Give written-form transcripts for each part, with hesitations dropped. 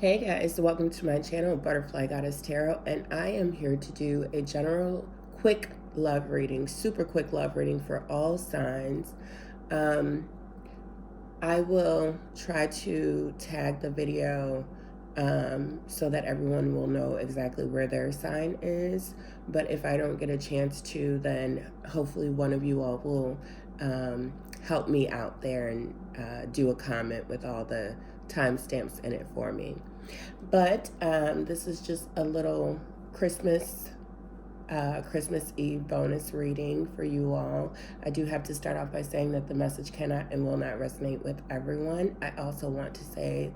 Hey guys, welcome to my channel, Butterfly Goddess Tarot, and I am here to do a general quick love reading, super quick love reading for all signs. I will try to tag the video so that everyone will know exactly where their sign is, but if I don't get a chance to, then hopefully one of you all will help me out there and do a comment with all the timestamps in it for me. But this is just a little Christmas Eve bonus reading for you all. I do have to start off by saying that the message cannot and will not resonate with everyone. I also want to say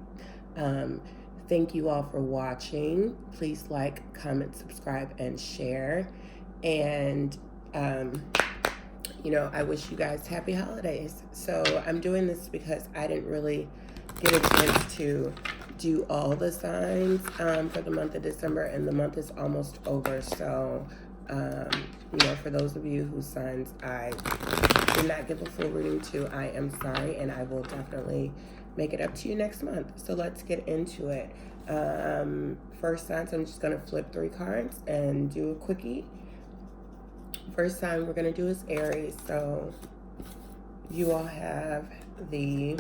thank you all for watching. Please like, comment, subscribe, and share. And I wish you guys happy holidays. So I'm doing this because I didn't really get a chance to do all the signs for the month of December, and the month is almost over. So for those of you whose signs I did not give a full reading to, I am sorry, and I will definitely make it up to you next month. So let's get into it. First sign, so I'm just going to flip 3 cards and do a quickie. First sign we're going to do is Aries. So you all have the...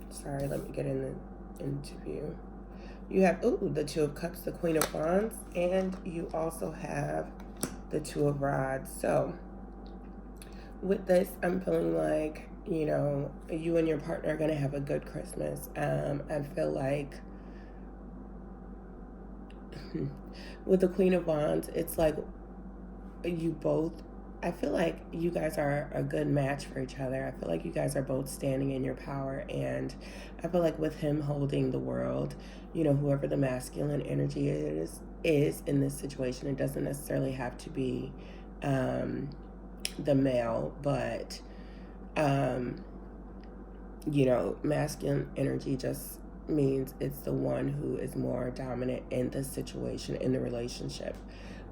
Sorry, let me get in the interview. You have, the 2 of Cups, the Queen of Wands, and you also have the 2 of Rods. So with this, I'm feeling like, you and your partner are going to have a good Christmas. I feel like with the Queen of Wands, it's like you both, I feel like you guys are a good match for each other. I feel like you guys are both standing in your power, and I feel like with him holding the world, whoever the masculine energy is in this situation, it doesn't necessarily have to be the male, but masculine energy just means it's the one who is more dominant in the situation, in the relationship.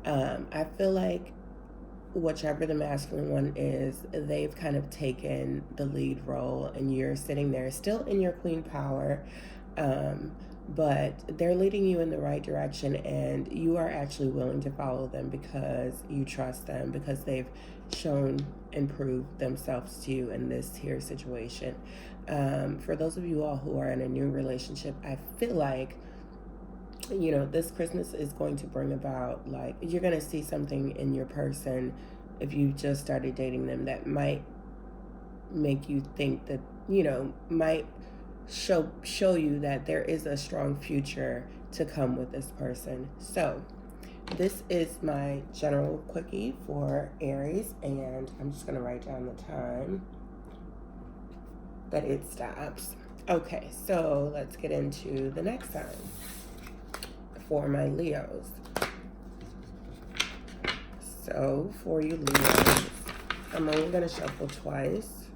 I feel like whichever the masculine one is, they've kind of taken the lead role, and you're sitting there still in your queen power, but they're leading you in the right direction, and you are actually willing to follow them because you trust them, because they've shown and proved themselves to you in this here situation. For those of you all who are in a new relationship, I feel like this Christmas is going to bring about, like, you're going to see something in your person if you just started dating them that might make you think that, might show you that there is a strong future to come with this person. So this is my general quickie for Aries, and I'm just going to write down the time that it stops. Okay, so let's get into the next sign. For my Leos. So for you Leos, I'm only going to shuffle twice.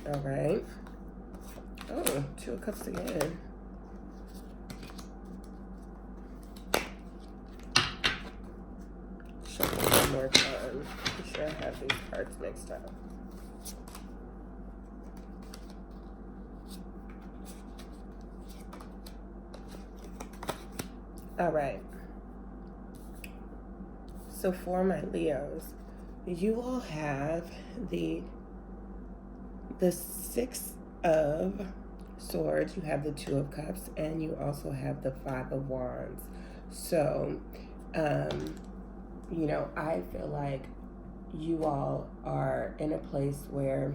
All right. Oh, 2 of Cups again. Shuffle one more time. I'm sure I have these cards mixed up. All right. So for my Leos, you all have the 6 of Swords, you have the 2 of Cups, and you also have the 5 of Wands. So, I feel like you all are in a place where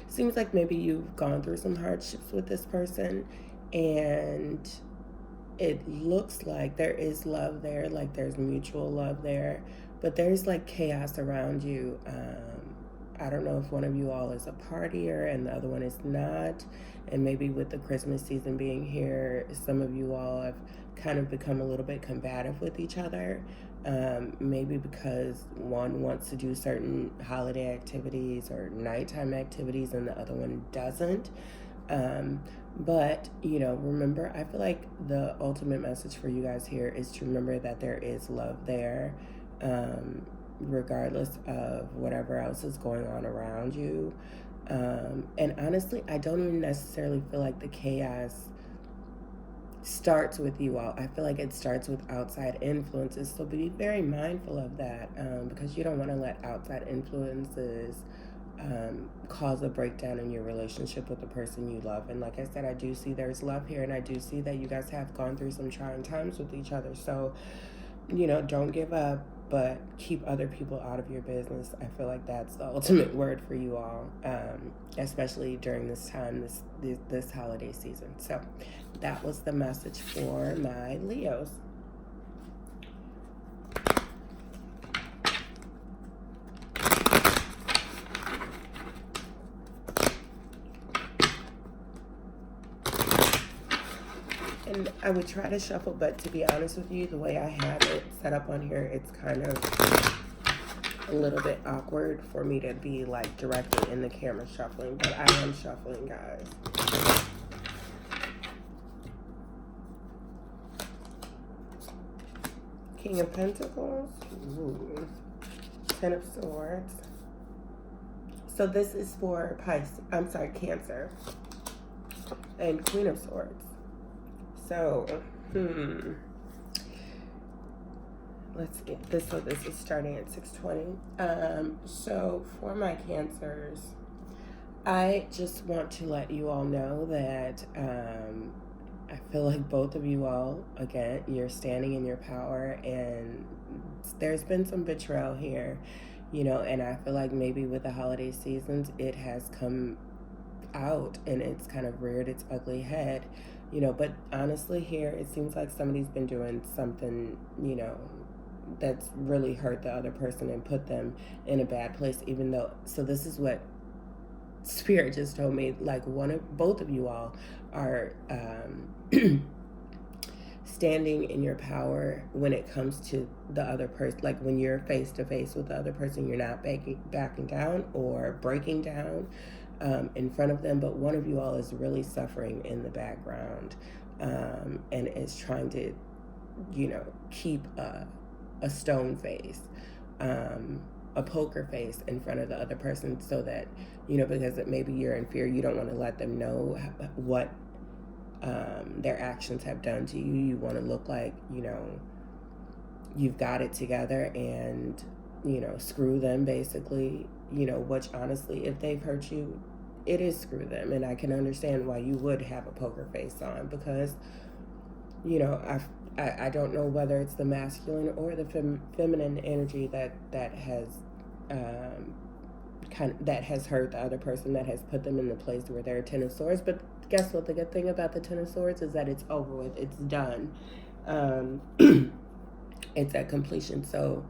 seems like maybe you've gone through some hardships with this person, and it looks like there is love there, like there's mutual love there, but there's like chaos around you. I don't know if one of you all is a partier and the other one is not. And maybe with the Christmas season being here, some of you all have kind of become a little bit combative with each other. Maybe because one wants to do certain holiday activities or nighttime activities and the other one doesn't. But, you know, remember, I feel like the ultimate message for you guys here is to remember that there is love there, regardless of whatever else is going on around you. And honestly, I don't even necessarily feel like the chaos starts with you all. I feel like it starts with outside influences. So be very mindful of that, because you don't want to let outside influences cause a breakdown in your relationship with the person you love. And like I said, I do see there's love here, and I do see that you guys have gone through some trying times with each other. So, you know, don't give up, but keep other people out of your business. I feel like that's the ultimate word for you all, especially during this time, this holiday season. So that was the message for my Leos. And I would try to shuffle, but to be honest with you, the way I have it set up on here, it's kind of a little bit awkward for me to be like directly in the camera shuffling, but I am shuffling, guys. King of Pentacles. Ooh. Ten of Swords. So this is for Cancer. And Queen of Swords. So, let's see. This is starting at 6:20. So for my Cancers, I just want to let you all know that I feel like both of you all, again, you're standing in your power, and there's been some betrayal here, you know, and I feel like maybe with the holiday seasons, it has come out and it's kind of reared its ugly head, you know. But honestly, here it seems like somebody's been doing something, you know, that's really hurt the other person and put them in a bad place, even though, so this is what Spirit just told me, like both of you all are standing in your power when it comes to the other person. Like when you're face to face with the other person, you're not backing down or breaking down in front of them, but one of you all is really suffering in the background, and is trying to, you know, keep a stone face, a poker face in front of the other person, so that, you know, because maybe you're in fear, you don't want to let them know what their actions have done to you. You want to look like, you know, you've got it together, and, you know, screw them basically, you know, which honestly, if they've hurt you, it is screw them. And I can understand why you would have a poker face on, because, you know, I don't know whether it's the masculine or the feminine energy that has that has hurt the other person, that has put them in the place where they're a Ten of Swords. But guess what? The good thing about the Ten of Swords is that it's over with. It's done. It's at completion. So,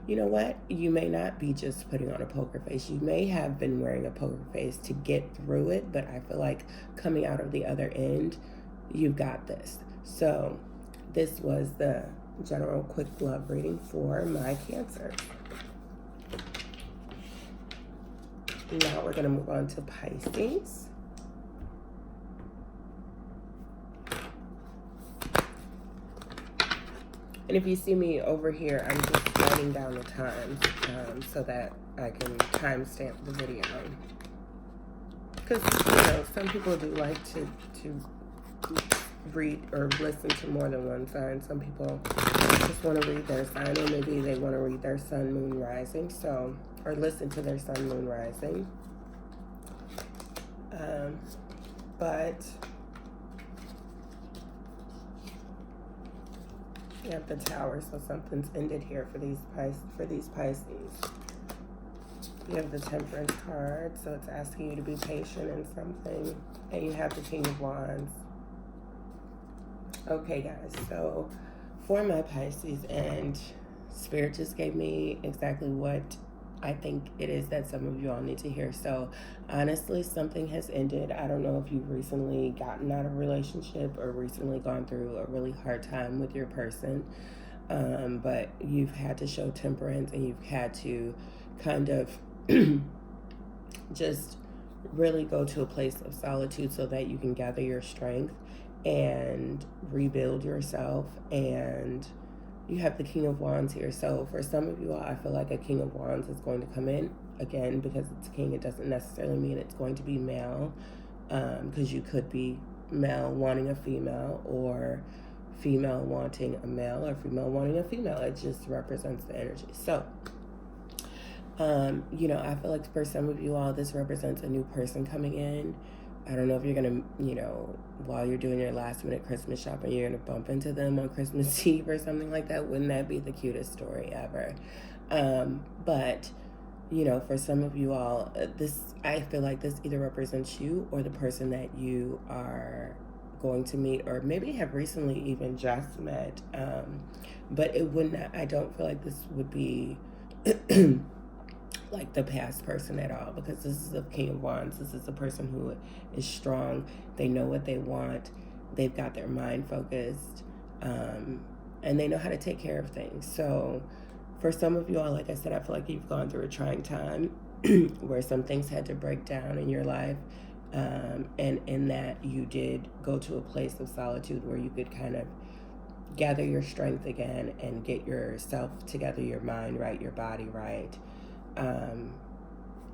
you know what? You may not be just putting on a poker face. You may have been wearing a poker face to get through it, but I feel like coming out of the other end, you've got this. So this was the general quick love reading for my Cancer. Now we're going to move on to Pisces. And if you see me over here, I'm just writing down the times so that I can timestamp the video. Because, you know, some people do like to read or listen to more than one sign. Some people just want to read their sign, or maybe they want to read their sun, moon, rising. So, or listen to their sun, moon, rising. But you have the Tower, so something's ended here for these Pisces. You have the Temperance card, so it's asking you to be patient in something. And you have the King of Wands. Okay, guys, so for my Pisces, and Spirit just gave me exactly what I think it is that some of you all need to hear. So honestly, something has ended. I don't know if you've recently gotten out of a relationship or recently gone through a really hard time with your person, but you've had to show temperance, and you've had to kind of just really go to a place of solitude so that you can gather your strength and rebuild yourself. And you have the King of Wands here. So for some of you all, I feel like a King of Wands is going to come in. Again, because it's king, it doesn't necessarily mean it's going to be male, because you could be male wanting a female, or female wanting a male, or female wanting a female. It just represents the energy. So you know, I feel like for some of you all, this represents a new person coming in. I don't know if you're going to, you know, while you're doing your last minute Christmas shopping, you're going to bump into them on Christmas Eve or something like that. Wouldn't that be the cutest story ever? But, you know, for some of you all, I feel like this either represents you or the person that you are going to meet, or maybe have recently even just met. But it wouldn't, I don't feel like this would be like the past person at all, because this is the King of Wands. This is a person who is strong. They know what they want. They've got their mind focused, and they know how to take care of things. So for some of you all, like I said, I feel like you've gone through a trying time where some things had to break down in your life, and in that you did go to a place of solitude where you could kind of gather your strength again and get yourself together, your mind right, your body right.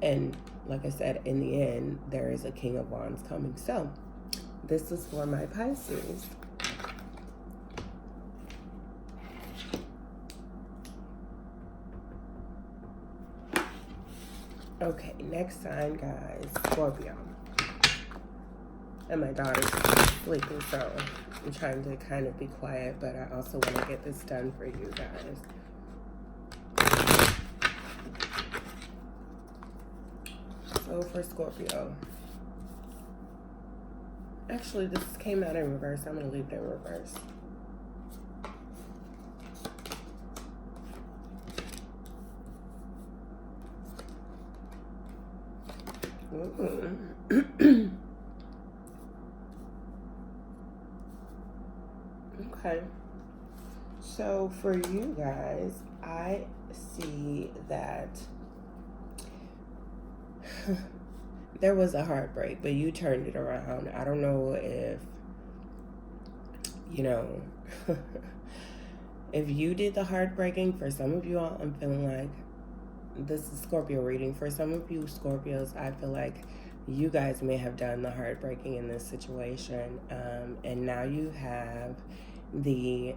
And like I said, in the end, there is a King of Wands coming. So this is for my Pisces. Okay, next sign, guys, Scorpio. And my daughter's sleeping, so I'm trying to kind of be quiet, but I also want to get this done for you guys. So for Scorpio, actually this came out in reverse. I'm going to leave it in reverse. Okay. So for you guys, I see that there was a heartbreak, but you turned it around. I don't know if, you know, if you did the heartbreaking. For some of you all, I'm feeling like this is Scorpio reading. For some of you Scorpios, I feel like you guys may have done the heartbreaking in this situation. And now you have the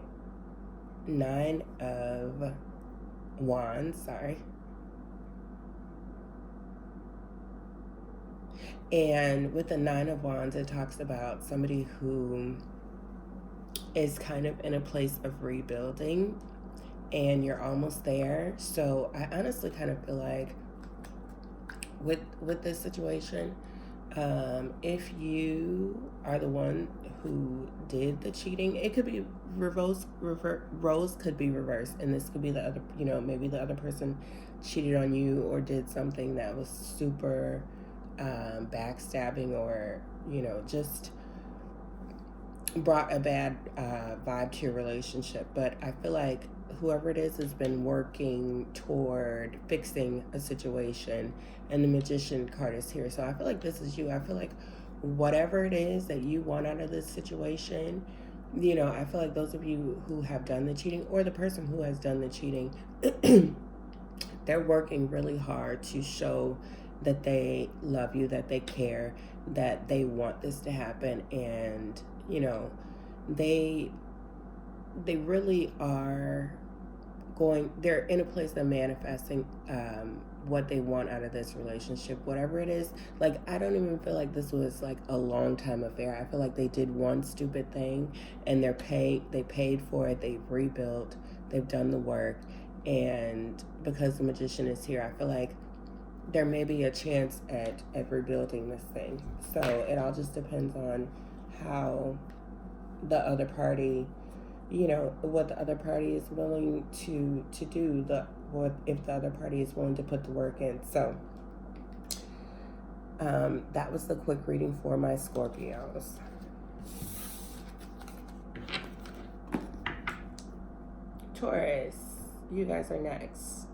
9 of Wands, sorry. And with the 9 of Wands, it talks about somebody who is kind of in a place of rebuilding, and you're almost there. So I honestly kind of feel like with this situation, if you are the one who did the cheating, it could be roles could be reversed, and this could be the other, you know, maybe the other person cheated on you or did something that was super backstabbing, or, you know, just brought a bad vibe to your relationship. But I feel like whoever it is has been working toward fixing a situation, and the Magician card is here. So I feel like this is you. I feel like whatever it is that you want out of this situation, you know, I feel like those of you who have done the cheating, or the person who has done the cheating, they're working really hard to show that they love you, that they care, that they want this to happen. And, you know, they really are they're in a place of manifesting what they want out of this relationship, whatever it is. Like, I don't even feel like this was like a long time affair. I feel like they did one stupid thing, and they paid for it, they've rebuilt, they've done the work. And because the Magician is here, I feel like there may be a chance at rebuilding this thing. So it all just depends on how the other party, you know, what the other party is willing to do, if the other party is willing to put the work in. So that was the quick reading for my Scorpios. Taurus, you guys are next.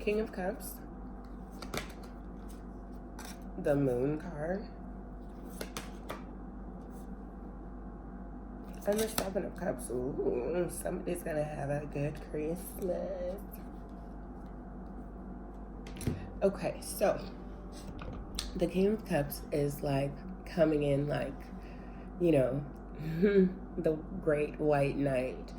King of Cups, the Moon card, and the Seven of Cups. Ooh, somebody's gonna have a good Christmas. Okay, so the King of Cups is like coming in like, you know, the great white knight.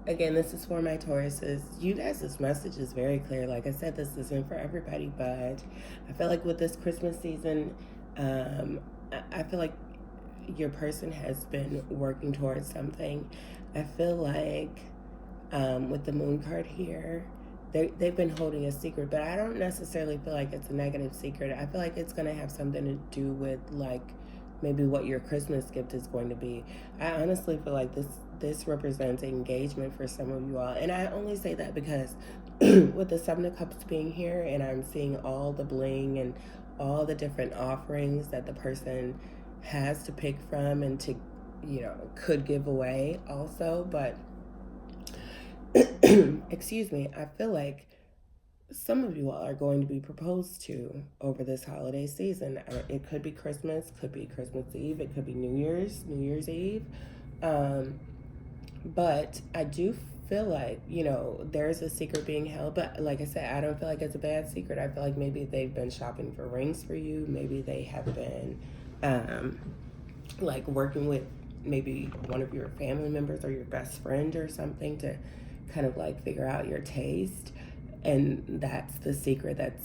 Again, this is for my Tauruses. You guys, this message is very clear. Like I said, this isn't for everybody, but I feel like with this Christmas season, I feel like your person has been working towards something. I feel like with the Moon card here, they've been holding a secret, but I don't necessarily feel like it's a negative secret. I feel like it's going to have something to do with like maybe what your Christmas gift is going to be. I honestly feel like this represents engagement for some of you all. And I only say that because with the Seven of Cups being here and I'm seeing all the bling and all the different offerings that the person has to pick from and to, you know, could give away also. But excuse me, I feel like some of you all are going to be proposed to over this holiday season. It could be Christmas, could be Christmas Eve, it could be New Year's Eve. But I do feel like, you know, there's a secret being held. But like I said, I don't feel like it's a bad secret. I feel like maybe they've been shopping for rings for you. Maybe they have been like working with maybe one of your family members or your best friend or something to kind of like figure out your taste. And that's the secret that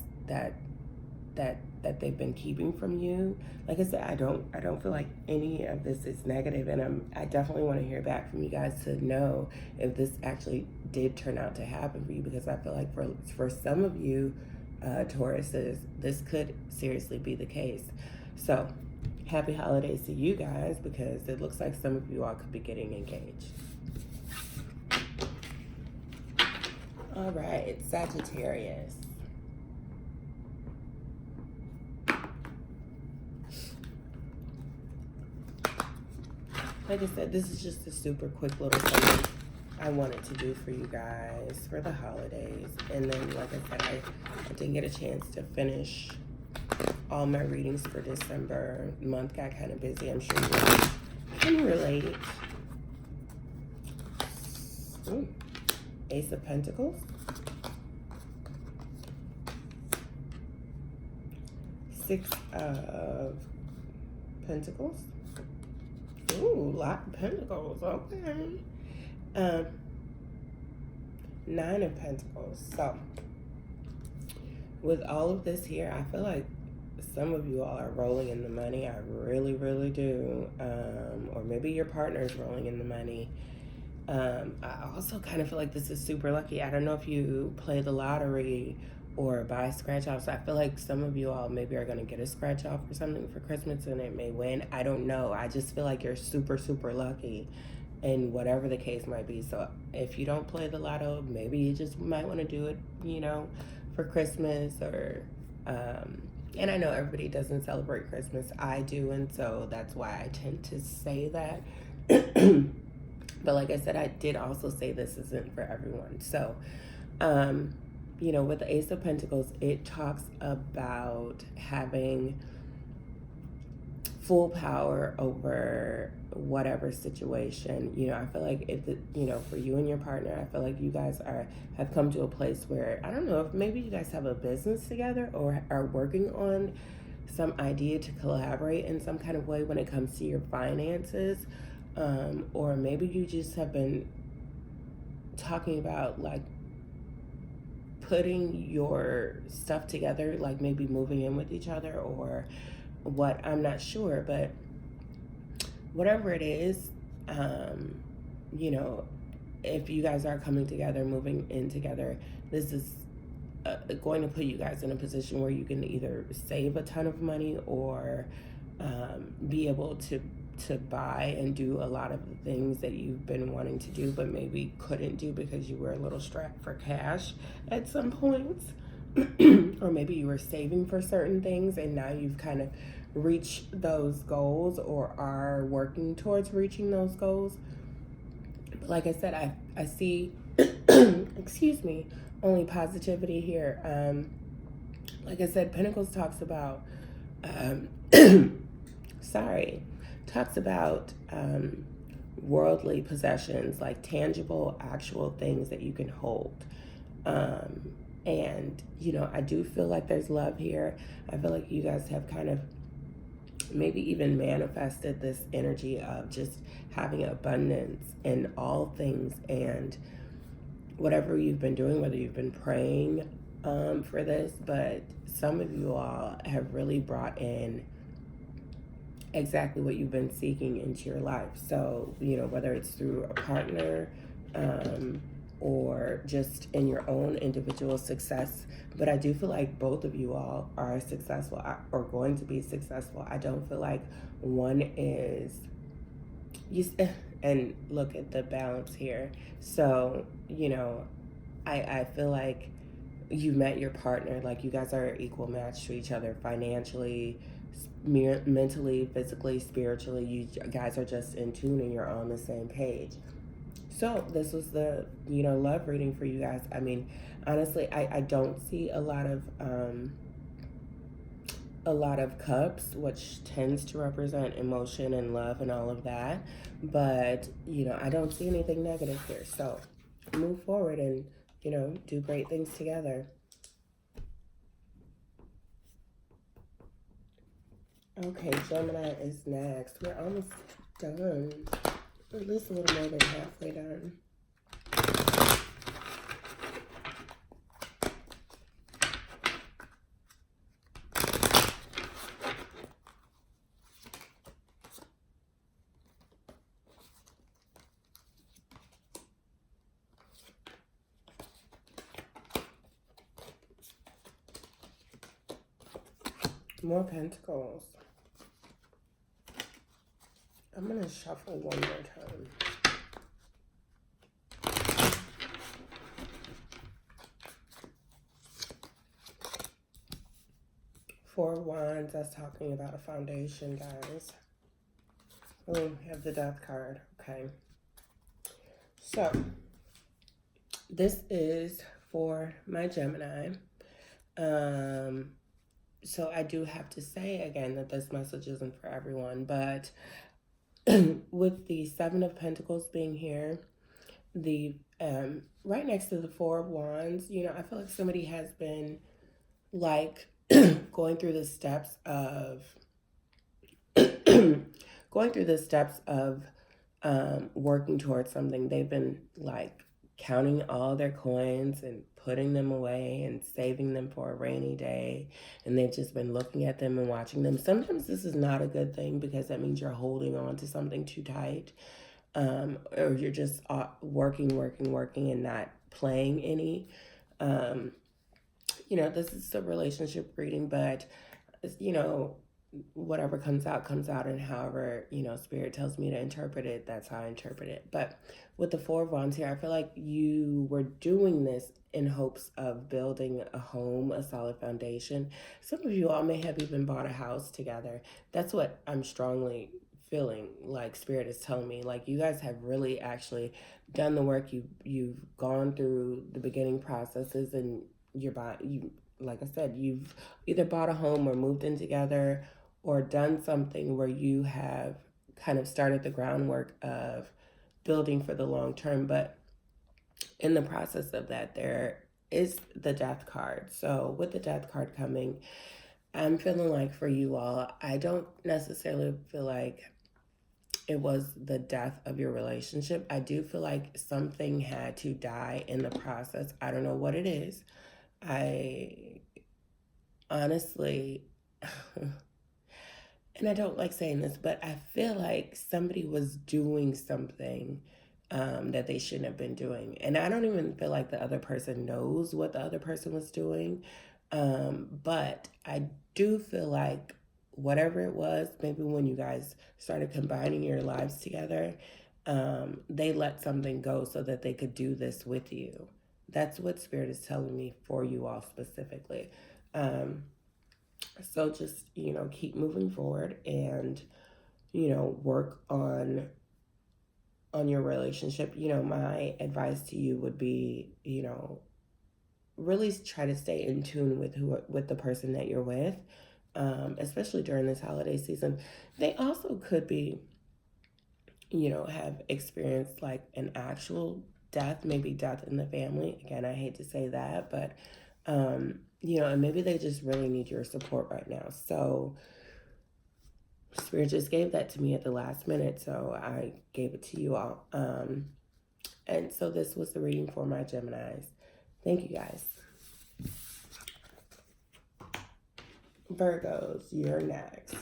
they've been keeping from you. Like I said, I don't feel like any of this is negative, and I definitely want to hear back from you guys to know if this actually did turn out to happen for you, because I feel like for some of you Tauruses, this could seriously be the case. So happy holidays to you guys, because it looks like some of you all could be getting engaged. All right, Sagittarius. Like I said, this is just a super quick little thing I wanted to do for you guys for the holidays. And then, like I said, I didn't get a chance to finish all my readings for December. The month got kind of busy. I'm sure you can relate. Ooh. Ace of Pentacles. Six of Pentacles. Ooh, lot of Pentacles. Okay. Nine of Pentacles. So, with all of this here, I feel like some of you all are rolling in the money. I really, really do. Or maybe your partner is rolling in the money. I also kind of feel like this is super lucky. I don't know if you play the lottery or buy scratch offs. I feel like some of you all maybe are going to get a scratch off or something for Christmas and it may win. I don't know. I just feel like you're super, super lucky in whatever the case might be. So if you don't play the lotto, maybe you just might want to do it, you know, for Christmas or, and I know everybody doesn't celebrate Christmas. I do. And so that's why I tend to say that. But like I said, I did also say this isn't for everyone. So, you know, with the Ace of Pentacles, it talks about having full power over whatever situation. You know, I feel like you know, for you and your partner, I feel like you guys have come to a place where, I don't know, if maybe you guys have a business together or are working on some idea to collaborate in some kind of way when it comes to your finances. Or maybe you just have been talking about like putting your stuff together, like maybe moving in with each other or what, I'm not sure, but whatever it is, you know, if you guys are coming together, moving in together, this is going to put you guys in a position where you can either save a ton of money or be able to buy and do a lot of the things that you've been wanting to do but maybe couldn't do because you were a little strapped for cash at some points. Or maybe you were saving for certain things and now you've kind of reached those goals or are working towards reaching those goals. Like I said, I see excuse me, only positivity here. Like I said, Pentacles talks about, um, sorry, talks about worldly possessions, like tangible, actual things that you can hold. Um, and, you know, I do feel like there's love here. I feel like you guys have kind of maybe even manifested this energy of just having abundance in all things, and whatever you've been doing, whether you've been praying for this, but some of you all have really brought in exactly what you've been seeking into your life. So, you know, whether it's through a partner or just in your own individual success. But I do feel like both of you all are successful or going to be successful. I don't feel like one is, and look at the balance here. So, you know, I feel like you met your partner, like you guys are an equal match to each other financially, mentally, physically, spiritually. You guys are just in tune and you're on the same page. So this was the, you know, love reading for you guys. I mean, honestly, I don't see a lot of cups, which tends to represent emotion and love and all of that. But, you know, I don't see anything negative here. So move forward and, you know, do great things together. Okay, Gemini is next. We're almost done. At least a little more than halfway done. More Pentacles. I'm going to shuffle one more time. Four of Wands, that's talking about a foundation, guys. Oh, we have the Death card. Okay. So, this is for my Gemini. So I do have to say again that this message isn't for everyone, but with the Seven of Pentacles being here, the right next to the Four of Wands, you know, I feel like somebody has been like going through the steps of working towards something. They've been like counting all their coins and putting them away and saving them for a rainy day, and they've just been looking at them and watching them. Sometimes this is not a good thing because that means you're holding on to something too tight, or you're just working and not playing any. You know, this is a relationship reading, but, you know, whatever comes out, and however, you know, Spirit tells me to interpret it, that's how I interpret it. But with the Four of Wands here, I feel like you were doing this in hopes of building a home, a solid foundation. Some of you all may have even bought a house together. That's what I'm strongly feeling like Spirit is telling me. Like, you guys have really actually done the work. You've gone through the beginning processes, and like I said, you've either bought a home or moved in together, or done something where you have kind of started the groundwork of building for the long term. But in the process of that, there is the Death card. So with the Death card coming, I'm feeling like for you all, I don't necessarily feel like it was the death of your relationship. I do feel like something had to die in the process. I don't know what it is. I honestly, and I don't like saying this, but I feel like somebody was doing something that they shouldn't have been doing. And I don't even feel like the other person knows what the other person was doing. But I do feel like whatever it was, maybe when you guys started combining your lives together, they let something go so that they could do this with you. That's what Spirit is telling me for you all specifically. So just, you know, keep moving forward and, you know, work on your relationship. You know, my advice to you would be, you know, really try to stay in tune with the person that you're with, especially during this holiday season. They also could be, have experienced like an actual death, maybe death in the family. Again, I hate to say that, but, and maybe they just really need your support right now. So Spirit just gave that to me at the last minute, so I gave it to you all. And so this was the reading for my Geminis. Thank you, guys. Virgos, you're next.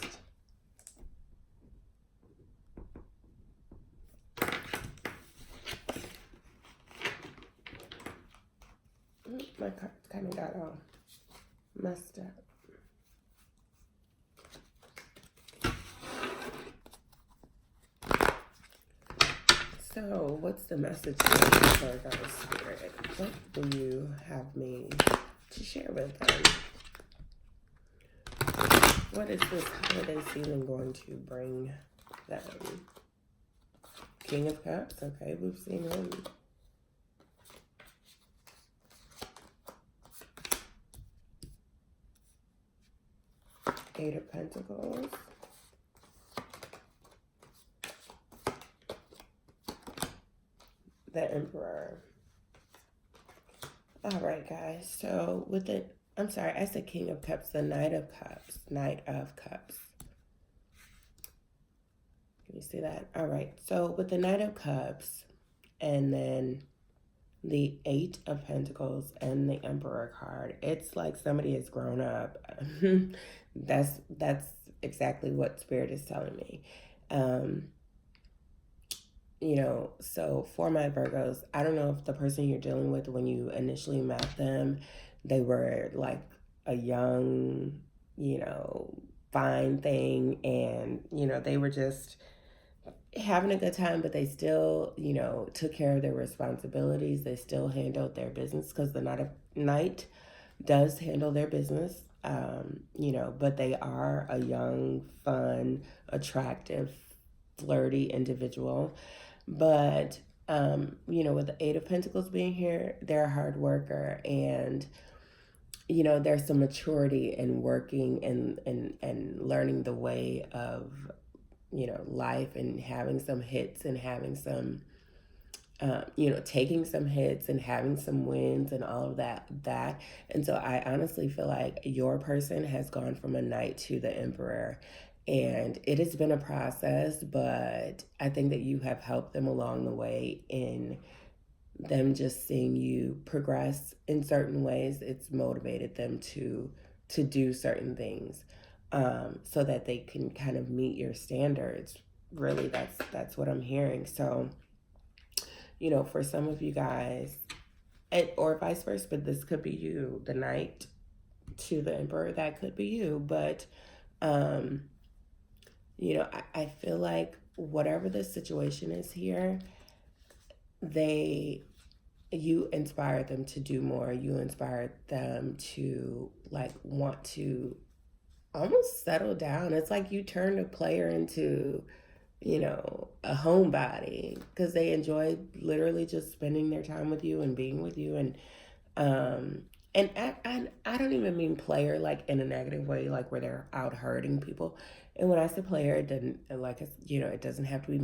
My cards kind of got all messed up. So, what's the message for Virgo Spirit? What do you have me to share with them? What is this holiday season going to bring them? King of Cups, okay, we've seen him. Eight of Pentacles. The Emperor. All right, guys. So with the, I'm sorry, I said King of Cups, the Knight of Cups. Knight of Cups. Can you see that? All right. So with the Knight of Cups and then the Eight of Pentacles and the Emperor card, it's like somebody has grown up. That's exactly what Spirit is telling me. So for my Virgos, I don't know if the person you're dealing with, when you initially met them, they were like a young, fine thing, and, they were just having a good time, but they still, took care of their responsibilities. They still handled their business, because the Knight does handle their business, but they are a young, fun, attractive, flirty individual. But, with the Eight of Pentacles being here, they're a hard worker, and, there's some maturity in working and learning the way of, life, and having some hits and having some, taking some hits and having some wins and all of that. And so I honestly feel like your person has gone from a Knight to the Emperor. And it has been a process, but I think that you have helped them along the way in them just seeing you progress in certain ways. It's motivated them to do certain things, so that they can kind of meet your standards. Really, that's what I'm hearing. So, for some of you guys, or vice versa, but this could be you, the Knight to the Emperor, that could be you. But, I feel like whatever the situation is here, you inspired them to do more. You inspired them to want to almost settle down. It's like you turned a player into, a homebody, because they enjoy literally just spending their time with you and being with you. And I don't even mean player like in a negative way, like where they're out hurting people. And when I say player, it doesn't, it doesn't have to be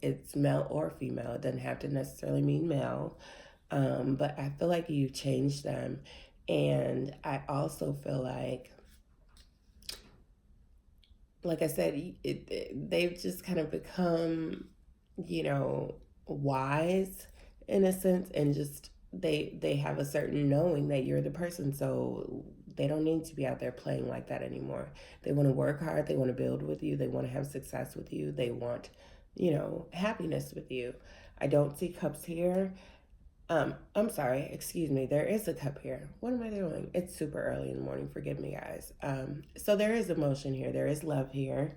it's male or female. It doesn't have to necessarily mean male. But I feel like you changed them. And I also feel like I said, they've just kind of become, wise in a sense, and just they have a certain knowing that you're the person. So they don't need to be out there playing like that anymore. They want to work hard. They want to build with you. They want to have success with you. They want, happiness with you. I don't see cups here. I'm sorry, excuse me. There is a cup here. What am I doing? It's super early in the morning. Forgive me, guys. So there is emotion here. There is love here.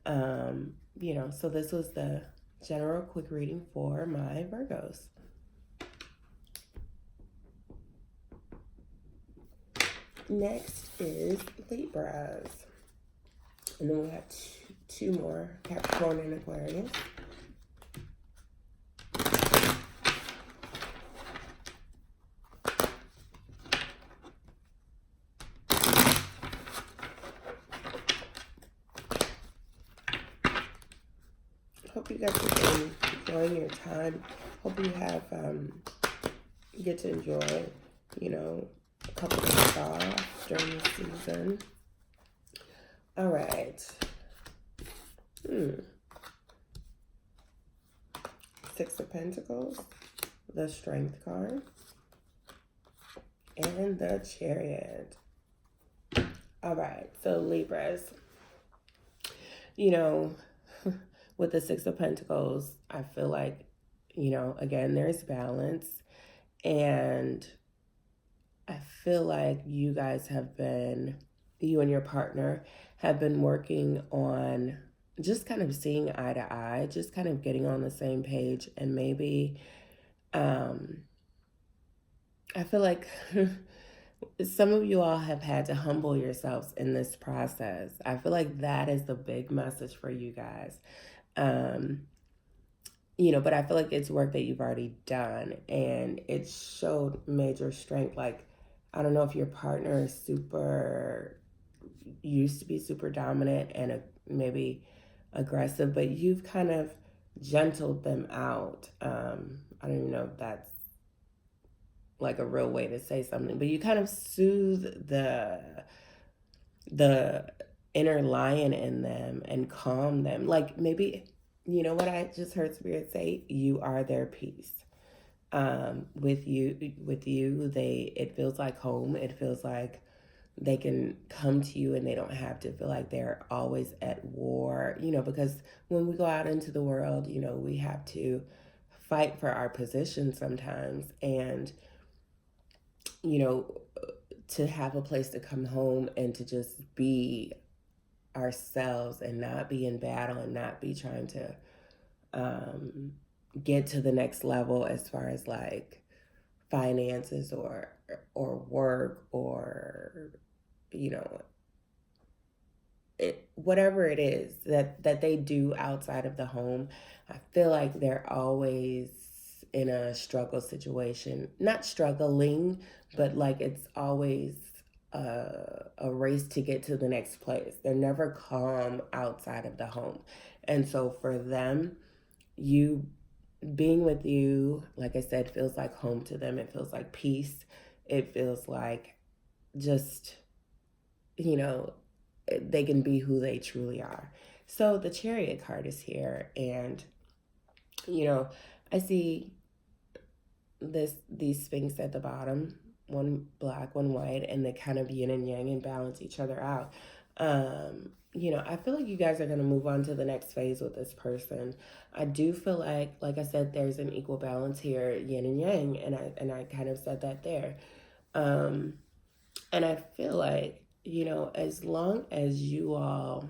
So this was the general quick reading for my Virgos. Next is Libras. And then we have two more, Capricorn and Aquarius. hope you guys have been enjoying your time. Hope you have, get to enjoy, you know, a couple of days off during the season. All right. Six of Pentacles, the Strength card, and the Chariot. All right, so Libras, you know, with the Six of Pentacles, I feel like, you know, again, there's balance. And I feel like you guys have been, you and your partner have been working on just kind of seeing eye to eye, just kind of getting on the same page. And maybe, I feel like some of you all have had to humble yourselves in this process. I feel like that is the big message for you guys. You know, but I feel like it's work that you've already done, and it showed major strength. Like, I don't know if your partner is used to be super dominant and maybe aggressive, but you've kind of gentled them out. I don't even know if that's like a real way to say something, but you kind of soothe the inner lion in them and calm them. Like, maybe, you know what I just heard Spirit say? You are their peace. With you, it feels like home. It feels like they can come to you and they don't have to feel like they're always at war, you know, because when we go out into the world, you know, we have to fight for our position sometimes. And, you know, to have a place to come home and to just be ourselves and not be in battle and not be trying to get to the next level as far as like finances or work or, you know, whatever it is that they do outside of the home. I feel like they're always in a struggle situation, not struggling, but like it's always a race to get to the next place. They're never calm outside of the home. And so for them, being with you, like I said, feels like home to them. It feels like peace. It feels like just, you know, they can be who they truly are. So the Chariot card is here, and, you know, I see these Sphinx at the bottom, one black, one white, and they kind of yin and yang and balance each other out. You know, I feel like you guys are going to move on to the next phase with this person. I do feel like I said, there's an equal balance here, yin and yang, and I kind of said that there. And I feel like, you know, as long as you all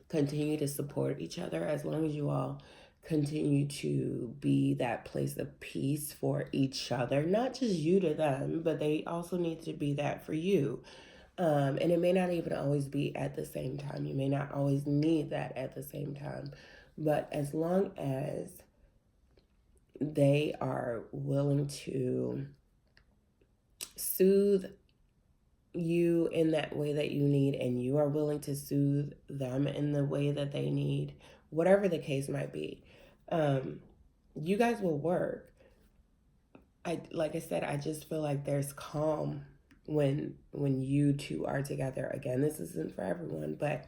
continue to support each other, as long as you all continue to be that place of peace for each other, not just you to them, but they also need to be that for you. And it may not even always be at the same time. You may not always need that at the same time. But as long as they are willing to soothe you in that way that you need, and you are willing to soothe them in the way that they need, whatever the case might be, you guys will work. Like I said, I just feel like there's calm when you two are together. Again, this isn't for everyone, but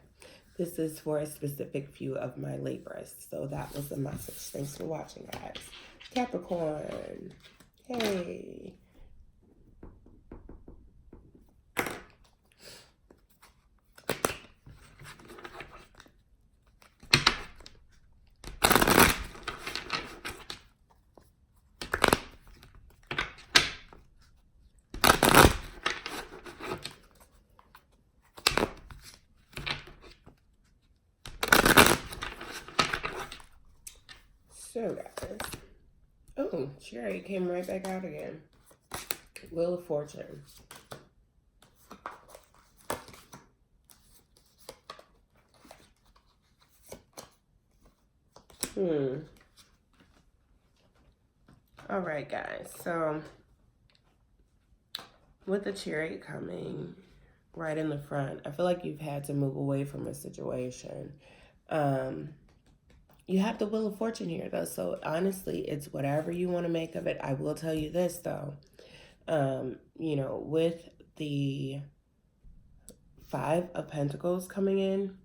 this is for a specific few of my Libras. So that was the message. Thanks for watching, guys. Capricorn, hey. So guys, oh, Cherry came right back out again. Wheel of Fortune. All right, guys. So with the Chariot coming right in the front, I feel like you've had to move away from a situation. You have the Wheel of Fortune here, though. So honestly, it's whatever you want to make of it. I will tell you this, though. You know, with the Five of Pentacles coming in,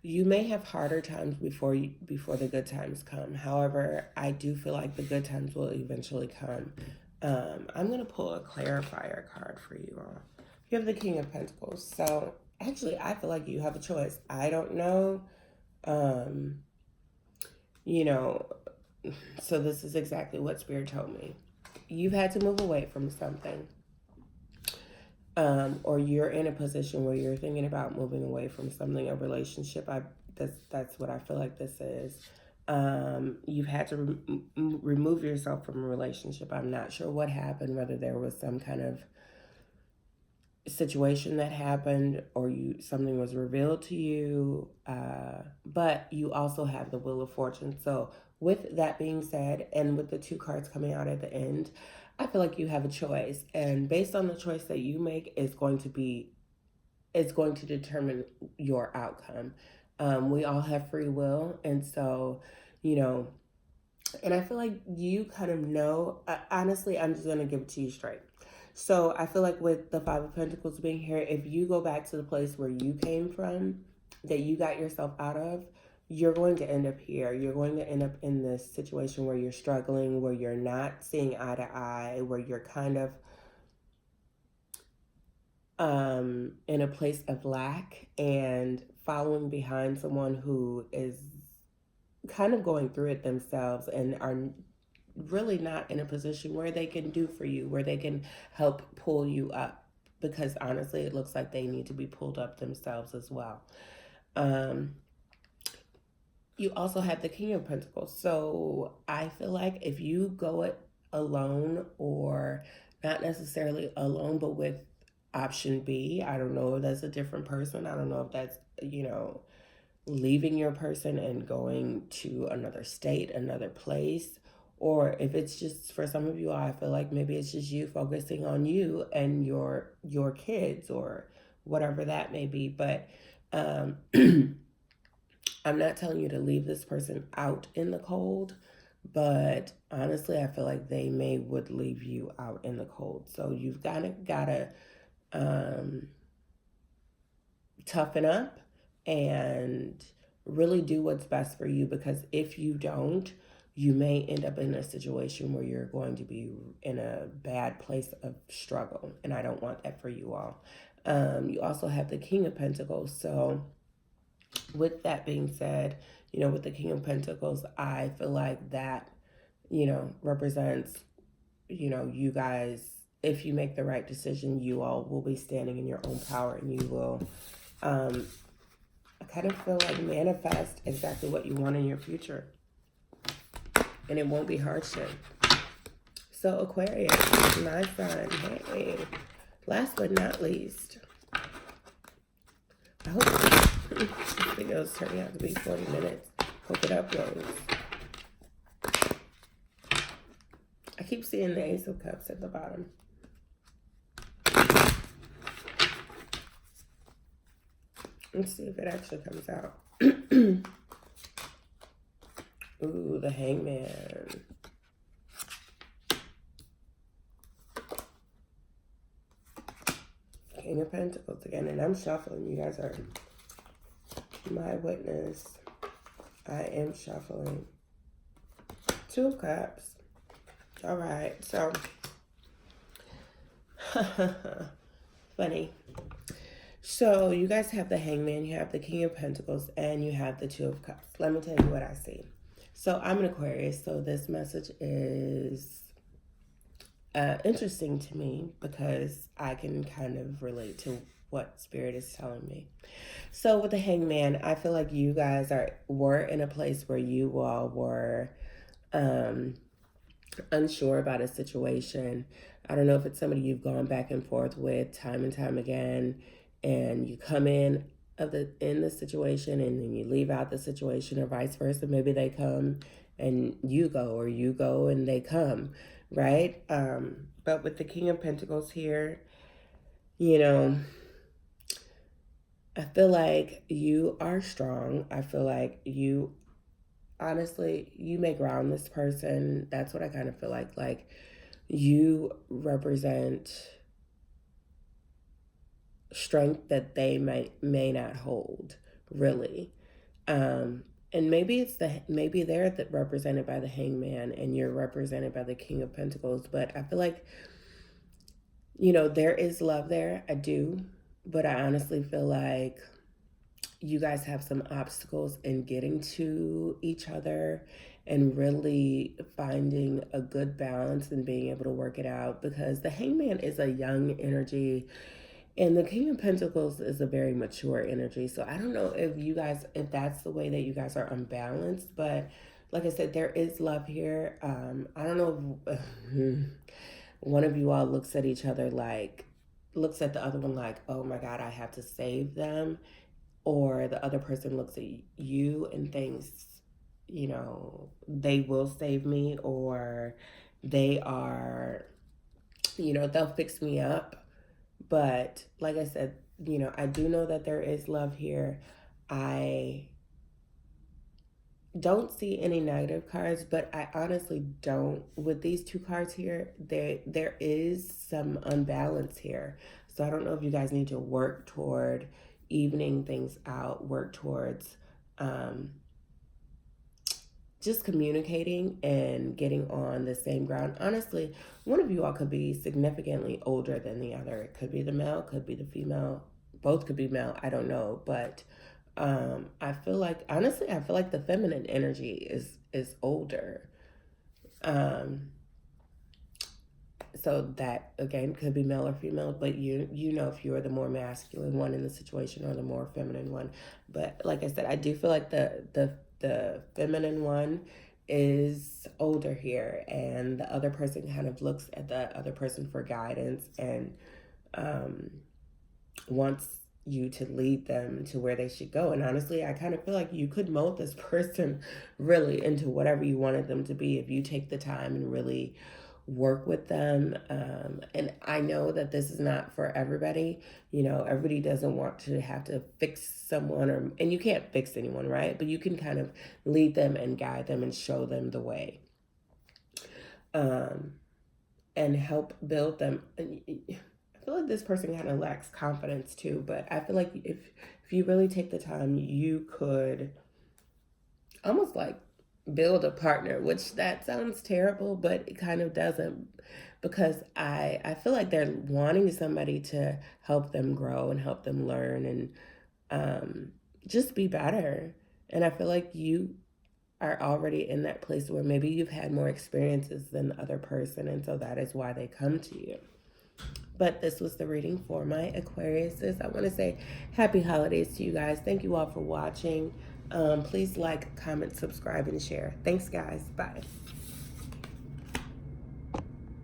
you may have harder times before the good times come. However, I do feel like the good times will eventually come. I'm going to pull a clarifier card for you all. You have the King of Pentacles. So actually, I feel like you have a choice. I don't know. You know, so this is exactly what Spirit told me. You've had to move away from something. Or you're in a position where you're thinking about moving away from something, a relationship. That's what I feel like this is. You've had to remove yourself from a relationship. I'm not sure what happened, whether there was some kind of situation that happened or something was revealed to you. But you also have the Wheel of Fortune. So with that being said, and with the two cards coming out at the end, I feel like you have a choice, and based on the choice that you make, it's going to determine your outcome. We all have free will, and so, you know, and I feel like you kind of know, honestly, I'm just going to give it to you straight. So I feel like with the Five of Pentacles being here, if you go back to the place where you came from, that you got yourself out of, you're going to end up here. You're going to end up in this situation where you're struggling, where you're not seeing eye to eye, where you're kind of in a place of lack and following behind someone who is kind of going through it themselves and are really not in a position where they can do for you, where they can help pull you up, because honestly, it looks like they need to be pulled up themselves as well. You also have the King of Pentacles. So I feel like if you go it alone, or not necessarily alone, but with option B, I don't know if that's a different person. I don't know if that's, you know, leaving your person and going to another state, another place, or if it's just, for some of you, I feel like maybe it's just you focusing on you and your kids or whatever that may be. But I'm not telling you to leave this person out in the cold, but honestly, I feel like they would leave you out in the cold. So you've gotta toughen up and really do what's best for you, because if you don't, you may end up in a situation where you're going to be in a bad place of struggle, and I don't want that for you all. You also have the King of Pentacles. So with that being said, you know, with the King of Pentacles, I feel like that, you know, represents, you know, you guys, if you make the right decision, you all will be standing in your own power, and you will, I kind of feel like, manifest exactly what you want in your future. And it won't be hardship. So Aquarius, my son, hey, last but not least, I hope this video is turning out to be 40 minutes. Hope it uploads. I keep seeing the Ace of Cups at the bottom. Let's see if it actually comes out. Ooh, the Hangman. King of Pentacles again, and I'm shuffling. You guys are my witness. I am shuffling. Two of Cups. All right, so funny. So you guys have the Hangman, you have the King of Pentacles, and you have the Two of Cups. Let me tell you what I see. So I'm an Aquarius, so this message is interesting to me because I can kind of relate to what Spirit is telling me. So with the Hangman, I feel like you guys were in a place where you all were unsure about a situation. I don't know if it's somebody you've gone back and forth with time and time again, and you come in the situation and then you leave out the situation, or vice versa. Maybe they come and you go, or you go and they come, right? But with the King of Pentacles here, you know, I feel like you are strong. I feel like you honestly, you may ground this person. That's what I kind of feel like. Like, you represent strength that they may not hold, really. And maybe maybe they're represented by the Hangman and you're represented by the King of Pentacles. But I feel like, there is love there. I do. But I honestly feel like you guys have some obstacles in getting to each other and really finding a good balance and being able to work it out, because the Hangman is a young energy and the King of Pentacles is a very mature energy. So I don't know if that's the way that you guys are unbalanced, but like I said, there is love here. I don't know if one of you all looks at each other looks at the other one like, oh my God, I have to save them. Or the other person looks at you and thinks, they will save me, or they are, they'll fix me up. But like I said, I do know that there is love here. I don't see any negative cards, but I honestly don't. With these two cards here, there is some unbalance here. So I don't know if you guys need to work toward evening things out, work towards just communicating and getting on the same ground. Honestly, one of you all could be significantly older than the other. It could be the male, could be the female, both could be male, I don't know. But I feel like, honestly, I feel like the feminine energy is older. So that, again, could be male or female, but you know if you're the more masculine one in the situation or the more feminine one. But like I said, I do feel like the feminine one is older here, and the other person kind of looks at the other person for guidance and wants you to lead them to where they should go. And honestly, I kind of feel like you could mold this person really into whatever you wanted them to be if you take the time and really work with them. And I know that this is not for everybody. Everybody doesn't want to have to fix someone, and you can't fix anyone, right? But you can kind of lead them and guide them and show them the way, and help build them. And I feel like this person kind of lacks confidence too, but I feel like if you really take the time, you could almost like build a partner, which that sounds terrible, but it kind of doesn't, because I feel like they're wanting somebody to help them grow and help them learn and just be better. And I feel like you are already in that place where maybe you've had more experiences than the other person, and so that is why they come to you. But this was the reading for my Aquariuses. I want to say happy holidays to you guys. Thank you all for watching. Please like, comment, subscribe, and share. Thanks, guys. Bye.